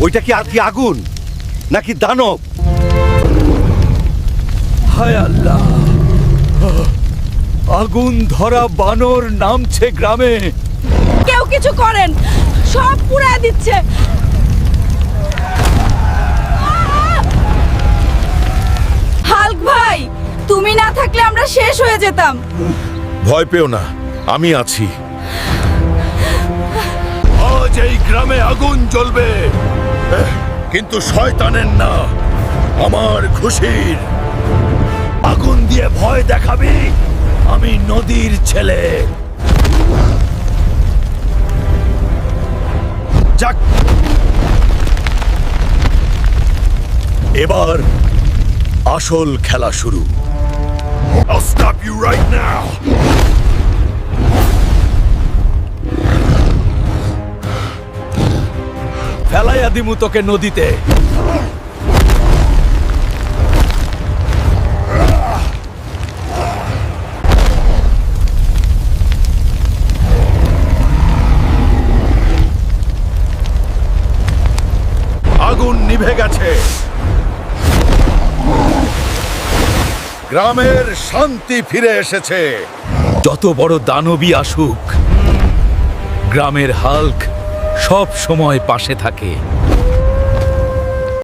ওইটা কি আগুন নাকি দানব? হায় আল্লাহ, আগুন ধরা বানর নামছে গ্রামে। কেউ কিছু করেন, সব পুড়িয়ে দিচ্ছে। হাল্ক ভাই, তুমি না থাকলে আমরা শেষ হয়ে যেতাম। ভয় পেও না, আমি আছি। আজ এই গ্রামে আগুন জ্বলবে, কিন্তু শয়তানের না, আমার খুশির। আগুন দিয়ে ভয় দেখাবি? আমি নদীর ছেলে। যাক, এবার আসল খেলা শুরু। I'll stop you right now. ফেলাইয়া দিমু তোকে নদীতে। আগুন নিভে গেছে, গ্রামের শান্তি ফিরে এসেছে। যত বড় দানবী আসুক, গ্রামের হাল্ক সব সময় পাশে থাকে।